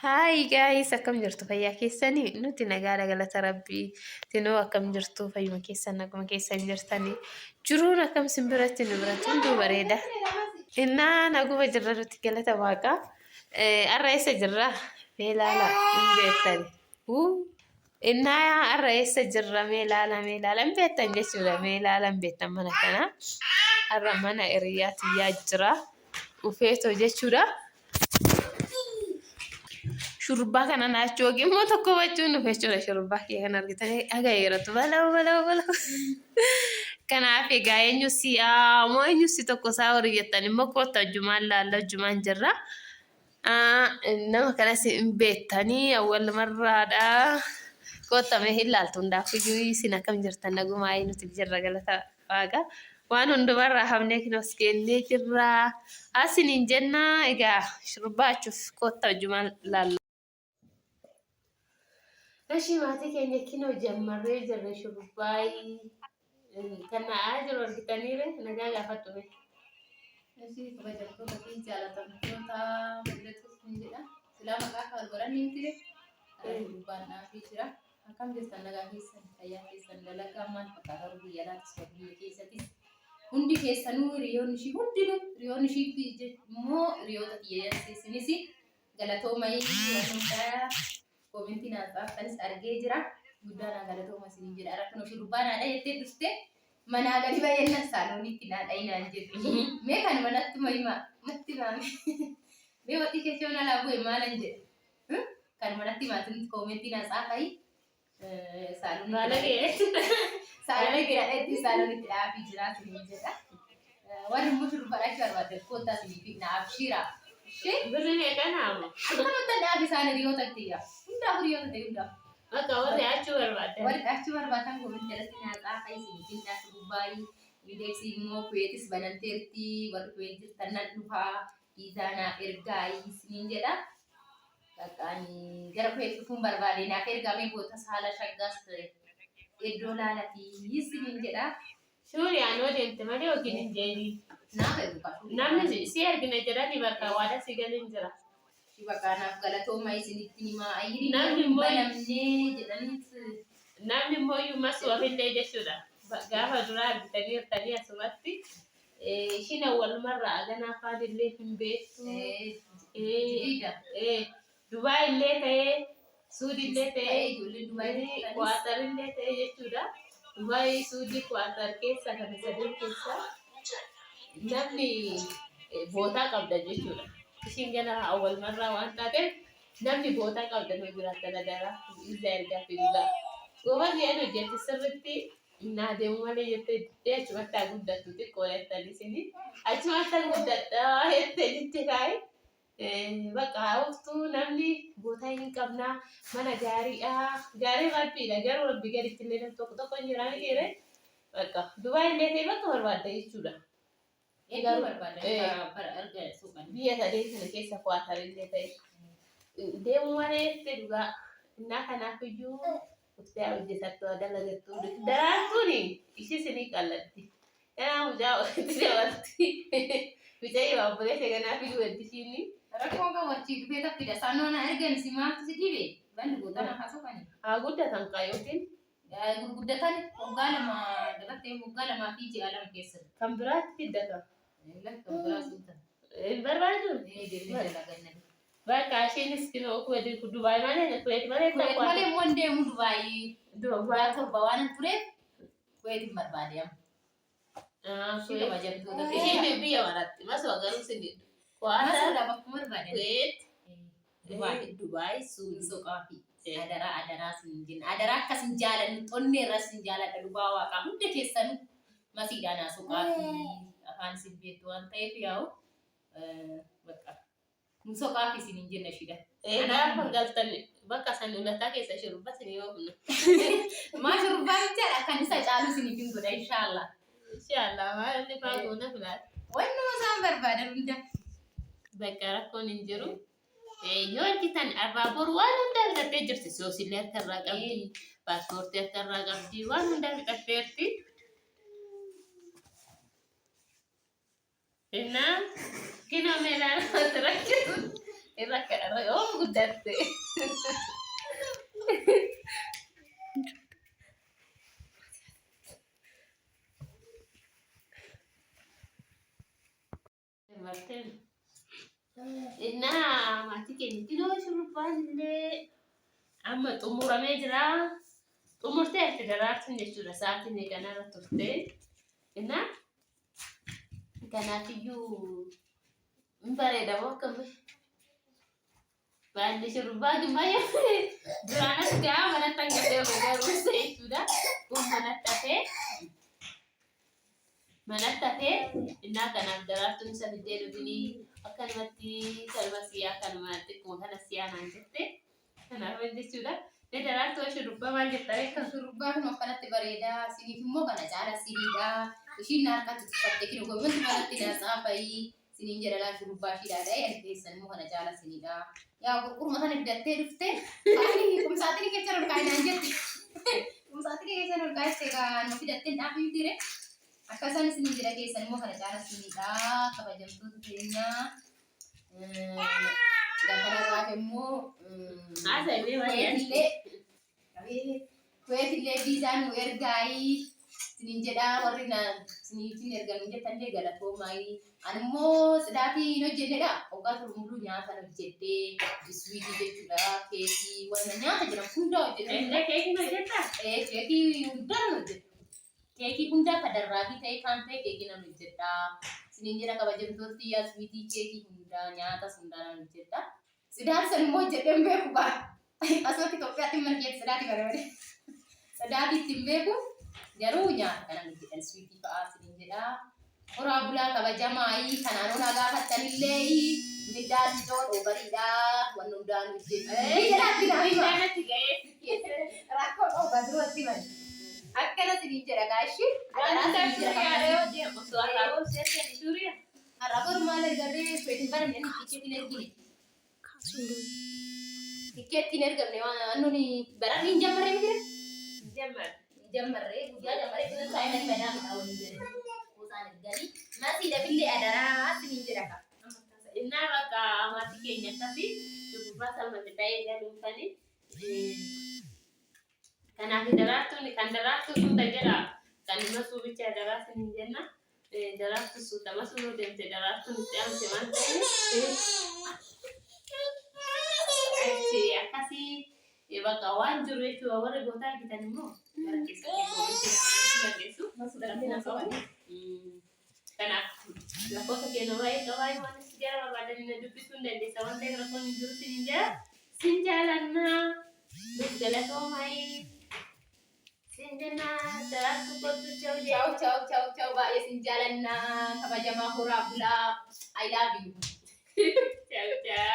Hi guys, akkam jirtu fayyaa keessanii? Nuti nagaadha galata Rabbii. Tinoo akkam jirtu fayyuma keessan akkuma keessan jirtanii. Jiruun akkam simbiratti nu biratti hunduu bareeda. Innaa naguma jirra nuti galata Waaqaa. Har'a eessa jirra? Mee ilaala hin beektani. Innaa har'a eessa jirra? Mee ilaala hin beektan jechuudha. Mee ilaala hin beektan mana kana. Har'a mana hiriyaatu yaa jira. Ufeetoo jechuudha. Shurba kana naachoo immoo tokko bachuun dhufe jechuudha. Shurba kee kan argitanii dhagayeeratu balaa. Kanaaf egaa eenyusi moo eenyusi tokko isaa horii jettan immoo kootta hojjumaan laalla hojjumaan jirra. Nama kanas hin beektanii awwal marraadha. Kootta mee hin laaltu hundaafiyyuu isin akkam jirtan nagumaa nuti jirra galata Waaqa. Waan hundumarraa hafnee kinos kennee jirra. Asiniin jenna egaa shurrubaachuuf kootta hojjumaan laalla. Ashi maatii keenya kinoo jammarree jirre shurrubbaayii kana jiru argitaniire nagaa gaafattume. Ashi kabajamtoota fi jaalatamtoota mul'atus ni jedha. Silaa maqaa kan godhan ni tire. Shurrubbaan naafii jira. Akkam jirtan nagaa keessan fayyaa keessan dalagaa maal fakkaata biyya laatis biyya keessattis hundi keessanuu hiriyoonni ishii hundinuu hiriyoonni ishii immoo hiriyoota xiyyeessinis galatoomayii waan hundaa koomenti naafaanis argee jira. Guddaan galatooma isin jedha. Rakkoon shurrubbaan haadha jettee dhuste manaa gadi baay'inaan saaloonitti naadha inaan jedhu. Mee kan manatti mahimaa natti maame. Mee wanti kechoon alaa bu'e maalan jedhe. Kan manatti maatiin koomenti naafaayi. Saaloonitti dhaadheetti saaloonitti dhaabbii jira isin jedha. Waan immoo shurrubbaadhaachuu barbaadde koottaa isin fi naaf shiraa. Birrii eeganaamu. Akkamitti dhaabbii isaan hiriyoota ta'eera. Hundaa hiriyoota ta'e hundaa. Akka warri achuu barbaadan. Warri achuu barbaadan koomenti jalatti nyaata fayyisii fi nyaata shurrubbaayii. Miidhagsi immoo kuweetis bananteerti. Warri kuweet jirtan nan dhufaa. Diizaanaaf ergaayii isiniin jedha. Qaqqaanii gara kuweet dhufuun barbaade naaf ergaamee bootas haala shaggaas iddoo laalatii isiniin jedha. Suurri aanoo deemte malee yookiin hin jeebii. Namni si argina jedhanii bakka waada si galiin jira. Bakkaanaaf galatooma isinitti himaa ayyiri Namni immoo banamnee jedhaniit. namni immoo iyyuu ofillee jechuudha. Gaafa duraa argitanii hirtanii asumatti ishiin awwalumarraa aganaa faanillee hin beektu. Dubaa illee ta'ee suudillee ta'ee kwaaxarillee ta'ee jechuudha. Dubaayii suudii kwaaxar keessa kan sadeen keessa namni bootaa qabda jechuudha. Ishiin gana awwalumarraa waan taateef namni bootaa qabda nu biraatti nagaraa illee ergaa fiduudha. Goba ji'aan hojjetti sirriitti naa deemu malee jettee achumatti guddattu xiqqoo jettanii isinii achumatti guddattaa jettee jettee taa'e. Bakka hawwiftuu namni bootaa hin qabnaa mana gaariidha. Gaarii rabbiidha. Garuu rabbi gaditti illee tokko hin jiraan dhiire. Bakka Dubaa illee ta'e bakka barbaadda jechuudha. Biyya sadeen kana keessa kwaatar illee ta'e deemu malee itti dhugaa. Innaa kanaaf iyyuu uffata hojjetattu dalagattu daraartuun ishii sinii qal'atti. Kanaa mucaa itti dabalti. Mucaa baabbulee seganaa fi dubartisiini. Rakkoon gabaachii dhufee taphidha. Saanoo na ergan si maaltu si dhibe? Bandi gootana haasofani. Haa guddatan qayyootiin. Gurguddatan waggaa lama dabalatee waggaa lamaa fi ji'a lama keessatti. Kan biraatti fiddata. Kan biraa suuta. Barbaadu. Deemee dalaganna. Bakka isheenis kuweet Dubaay malee kuweet malee Kuweet malee immoo hin deemu Dubaayii. Dubaay torba waan tureef kuweet hin barbaade amma. Isheen biyya maraatti masoo garuu sinidha. Masa bakkuma barbaade. Kuweet Dubaay soqaa fi adaraa sin jenna. Adaraa akkas hin jaalannu xonne irras hin jaaladha Dubaa waaqaa hunda keessanuu masiidhaan soqaa fi afaan sin beektu waan ta'eef yaa'u bakka soqaa fi sin jenna shida. Gaafa galtan bakka san ulataa keessa shurrubbaa sin yoo hunda. Maa shurrubbaa jechaadha kan isa caalu sin hin godha inshaallah. Inshaallah maalli faaguna filaata. Wannuma isaan barbaadan hunda. Bakka rakkoon hin jiru. Yoo argitan arraa boru waan hundaa fixattee jirti. Soosillee harkarraa qabdi. Paaspoortii harkarraa qabdi. Waan hundaa fixatteerti. Innaa kinoo meelaan irratti rakkisu irra yoo guddatte. እና maatii keenyatti yoo shurrubbaallee amma xumuramee jira. Xumurtee itti daraartuun jechuudha sa'aatiin eeganarra turte. እና kanaafiyyuu hin bareeda moo akkamii? Baalli shurrubbaa gimmaayyaa duraanas gaa manatti hangatee garuu jechuudha. Kun manatti hafee innaa kanaaf daraartuun isa fiddee dhuganii akkanumatti kalma siyaa kanuma xiqqoo kana siyaa naan jette. Kanaaf jechuudha. Daraartuu shurrubbaa maal jetta beektaa? Shurrubbaa kun akkanatti bareedaa. Siniif immoo kana caala siriidha. Ishiin harkatti tuffattee kinu gogoonni kanatti naasaa fayii. Siniin jedha laa shurrubbaa shiidhaadha. Yan keessan immoo kana caala siriidha. Yaa gurguruma sana fidattee dhufte. Kaanii kumsaatiin keessa ol kaayinaan jetti. Kumsaatiin keessa ol kaayistee kaan fidattee dhaabbii ture. Akkasaan isin jira keessan immoo kana caala siniidha. Kabajamtoota keenyaa. Kanarraaf immoo kuweetillee biizaan nu ergaayii sinin jedhaa warri siniitiin ergan jettallee galatoomaayii. Ani immoo sidaatii hin hojjennedha. Hoggaa turmuluu nyaata hojjettee biswiitii jechuudha. Keekii wanna nyaata jiran hundaa hojjettee. Keekii hojjettaa? Keekii hundaa hojjettu. Keekii hundaa kadarraatii ta'e kan ta'e keekii nan hojjedha. Sinin jedha kabajamtooti yaa swiitii keekii hundaa nyaatas hundaa nan hojjedha. Sidaan san immoo jedhan beeku baa. Asumatti Itoophiyaatti margeetti sidaati barbaade. Sidaati ittiin beeku garuu nyaata kana hojjetan swiitii fa'aa sinin jedha. Horaa bulaa kabajamaayii kanaan onaa gaafattanillee midhaan iddoo bariidhaa wanna hundaan hojjetu. Midhaanatti ga'ee rakkoo dhooba duratti mali. Akkana sinin jedha gaashii. Har'a boru maal argarree feetiin baramne tikkeettiin ergine. Tikkeettiin ergamne waan nuni baran hin jammarree miti. Jammarree guyyaa jammarree kun saayinaa badaa midhaa waliin jedhe. Kuusaan erganii maatii dabillee adaraa sinin jedha ka. Innaa bakka maatii keenya akkasii shurrubbaa salphate ta'ee galuufani. Kanaaf daraartuun suuta jedha. Kan nama suubicha daraartuun hin jenna. Daraartuun suuta masuu deemte daraartuun itti aanse waan ta'eef. Akkasii bakka waan jiru jechuudha warri gootaa argitan immoo gara keessatti kanaaf lakkoofsa keenya baay'ee qabaayee waan itti jala barbaadanii dubbisuu hin dandeessa waan ta'eef rakkoon hin jiru sin jala sin jaalannaa galatoomaayii sin jennaa daraartuu kottu Ciao baay'ee sin jaalannaa kabajamaa horaa bulaa I love you. Ciao.